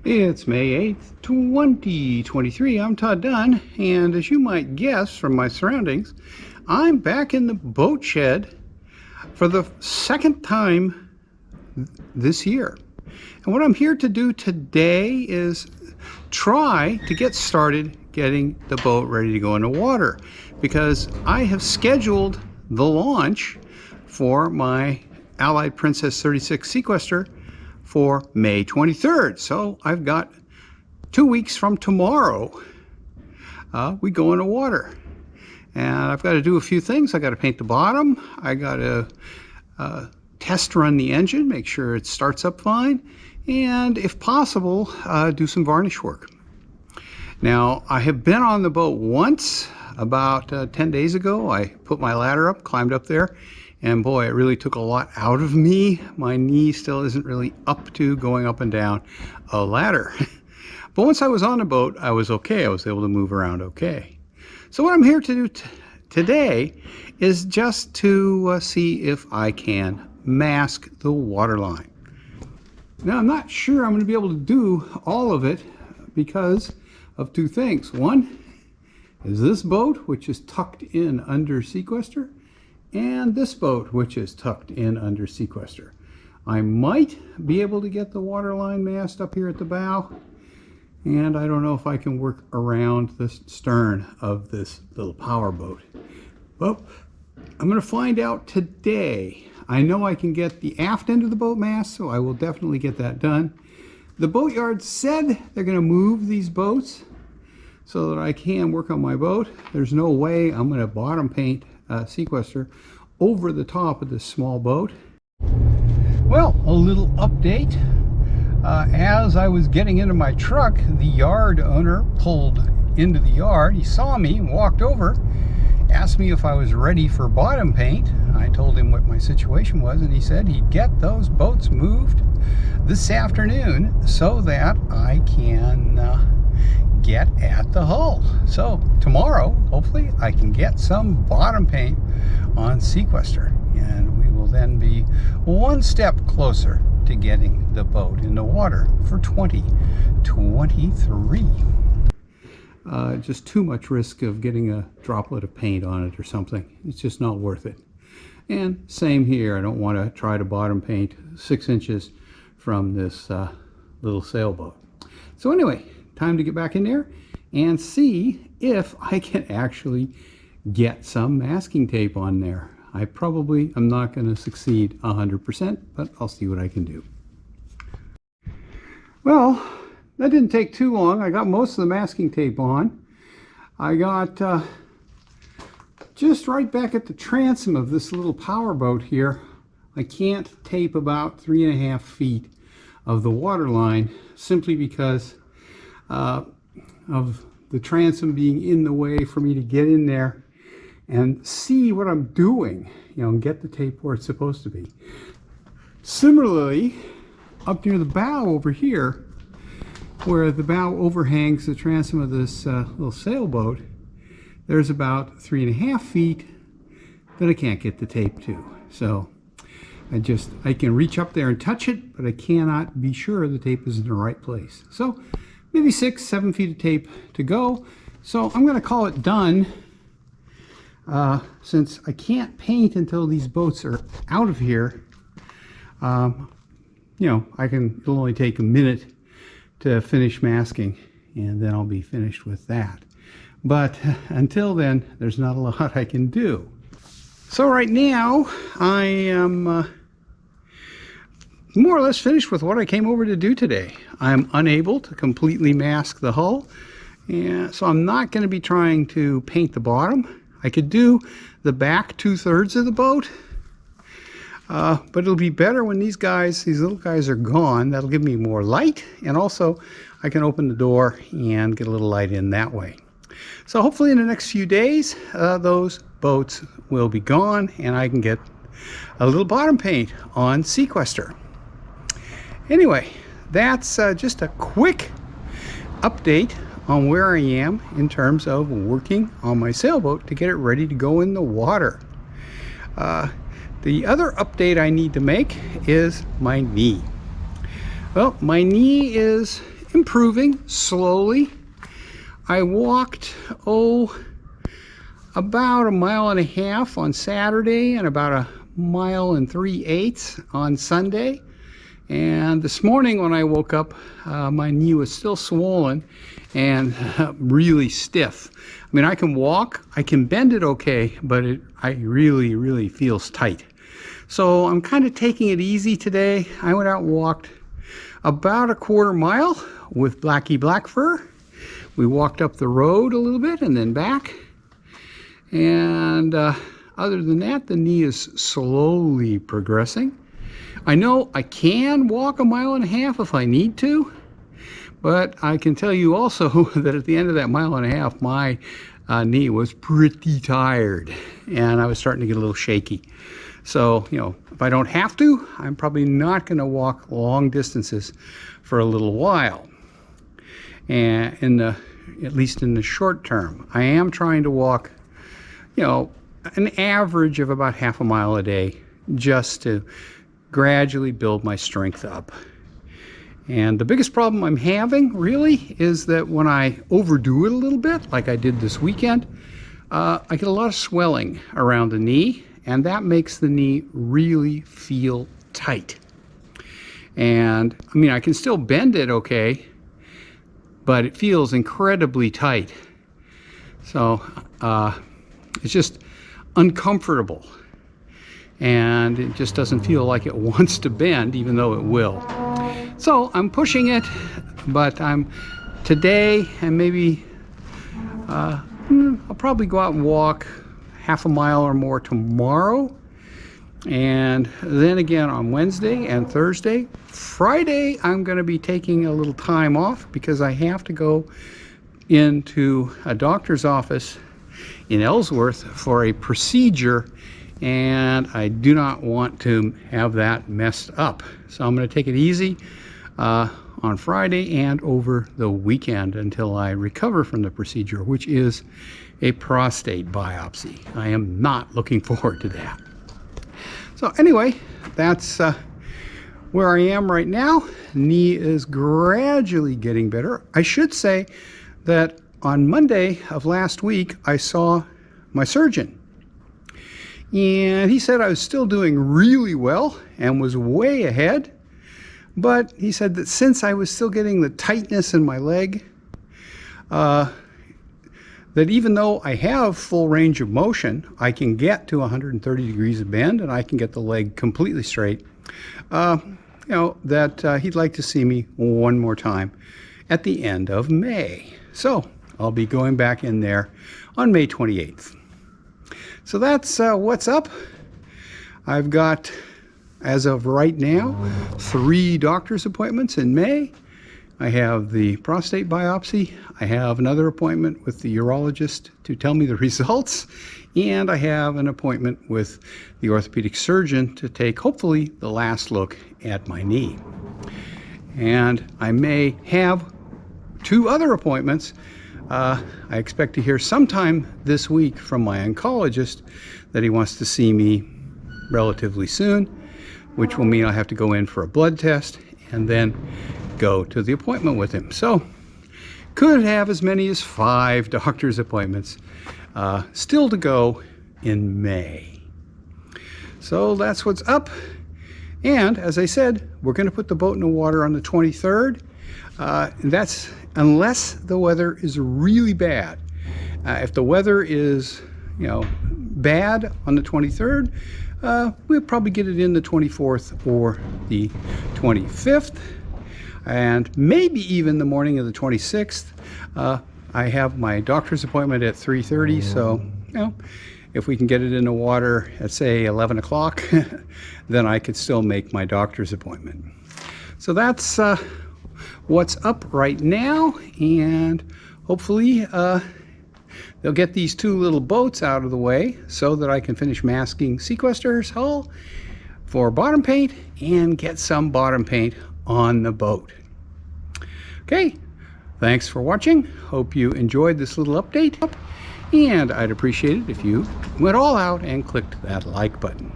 It's May 8th, 2023. I'm Todd Dunn, and as you might guess from my surroundings, I'm back in the boat shed for the second time this year. And what I'm here to do today is try to get started getting the boat ready to go in the water, because I have scheduled the launch for my Allied Princess 36 Seaquester for May 23rd. So I've got 2 weeks from tomorrow, we go in the water. And I've got to do a few things. I got to paint the bottom. I got to test run the engine, make sure it starts up fine. And if possible, do some varnish work. Now, I have been on the boat once, about 10 days ago. I put my ladder up, climbed up there, and boy, it really took a lot out of me. My knee still isn't really up to going up and down a ladder. But once I was on the boat, I was okay. I was able to move around okay. So what I'm here to do today is just to see if I can mask the waterline. Now, I'm not sure I'm going to be able to do all of it because of two things. One is this boat, which is tucked in under Seaquester, and this boat, which is tucked in under Seaquester. I might be able to get the waterline mast up here at the bow, and I don't know if I can work around the stern of this little power boat. Well, I'm going to find out today. I know I can get the aft end of the boat mast, so I will definitely get that done. The boatyard said they're going to move these boats so that I can work on my boat. There's no way I'm going to bottom paint Seaquester over the top of this small boat. Well, a little update. As I was getting into my truck, the yard owner pulled into the yard. He saw me and walked over, asked me if I was ready for bottom paint. I told him what my situation was, and he said he'd get those boats moved this afternoon so that I can get at the hull. So tomorrow, hopefully, I can get some bottom paint on Seaquester, and we will then be one step closer to getting the boat in the water for 2023. Just too much risk of getting a droplet of paint on it or something. It's just not worth it. And same here. I don't want to try to bottom paint 6 inches from this little sailboat. So anyway, time to get back in there and see if I can actually get some masking tape on there. I probably am not going to succeed 100%, but I'll see what I can do. Well, that didn't take too long. I got most of the masking tape on. I got just right back at the transom of this little power boat here. I can't tape about 3.5 feet of the water line simply because of the transom being in the way for me to get in there and see what I'm doing, and get the tape where it's supposed to be. Similarly, up near the bow over here, where the bow overhangs the transom of this little sailboat, there's about 3.5 feet that I can't get the tape to. So I can reach up there and touch it, but I cannot be sure the tape is in the right place. So maybe 6-7 feet of tape to go. So I'm going to call it done. Since I can't paint until these boats are out of here, it'll only take a minute to finish masking, and then I'll be finished with that. But until then, there's not a lot I can do. So right now, I am more or less finished with what I came over to do today. I'm unable to completely mask the hull, and so I'm not going to be trying to paint the bottom. I could do the back 2/3 of the boat, but it'll be better when these little guys are gone. That'll give me more light, and also I can open the door and get a little light in that way. So hopefully in the next few days, those boats will be gone, and I can get a little bottom paint on Seaquester. Anyway, that's just a quick update on where I am in terms of working on my sailboat to get it ready to go in the water. The other update I need to make is my knee. Well, my knee is improving slowly. I walked, about 1.5 miles on Saturday and about 1 3/8 miles on Sunday. And this morning when I woke up, my knee was still swollen and really stiff. I mean, I can walk, I can bend it okay, but it really feels tight. So I'm kind of taking it easy today. I went out and walked about 1/4 mile with Blackie Black Fur. We walked up the road a little bit and then back. And other than that, the knee is slowly progressing. I know I can walk 1.5 miles if I need to, but I can tell you also that at the end of that 1.5 miles, my knee was pretty tired and I was starting to get a little shaky. So, if I don't have to, I'm probably not going to walk long distances for a little while. And at least in the short term, I am trying to walk, an average of about 1/2 mile a day, just to gradually build my strength up. And the biggest problem I'm having really is that when I overdo it a little bit, like I did this weekend, I get a lot of swelling around the knee, and that makes the knee really feel tight. And I mean, I can still bend it okay, but it feels incredibly tight. So it's just uncomfortable. And it just doesn't feel like it wants to bend, even though it will. So I'm pushing it, but today, and maybe I'll probably go out and walk 1/2 mile or more tomorrow. And then again on Wednesday and Thursday. Friday, I'm going to be taking a little time off because I have to go into a doctor's office in Ellsworth for a procedure, and I do not want to have that messed up. So I'm going to take it easy on Friday and over the weekend until I recover from the procedure, which is a prostate biopsy. I am not looking forward to that. So anyway, that's where I am right now. Knee is gradually getting better. I should say that on Monday of last week, I saw my surgeon. And he said I was still doing really well and was way ahead. But he said that since I was still getting the tightness in my leg, that even though I have full range of motion, I can get to 130 degrees of bend and I can get the leg completely straight, that he'd like to see me one more time at the end of May. So I'll be going back in there on May 28th. So that's what's up. I've got, as of right now, 3 doctor's appointments in May. I have the prostate biopsy. I have another appointment with the urologist to tell me the results. And I have an appointment with the orthopedic surgeon to take, hopefully, the last look at my knee. And I may have 2 other appointments. I expect to hear sometime this week from my oncologist that he wants to see me relatively soon, which will mean I have to go in for a blood test and then go to the appointment with him. So could have as many as 5 doctor's appointments still to go in May. So that's what's up. And as I said, we're going to put the boat in the water on the 23rd. That's unless the weather is really bad. If the weather is, bad on the 23rd, we'll probably get it in the 24th or the 25th, and maybe even the morning of the 26th. I have my doctor's appointment at 3:30, so if we can get it in the water at, say, 11 o'clock, then I could still make my doctor's appointment. So that's what's up right now, and hopefully they'll get these 2 little boats out of the way so that I can finish masking Sequester's hull for bottom paint and get some bottom paint on the boat. Okay, thanks for watching. Hope you enjoyed this little update, and I'd appreciate it if you went all out and clicked that like button.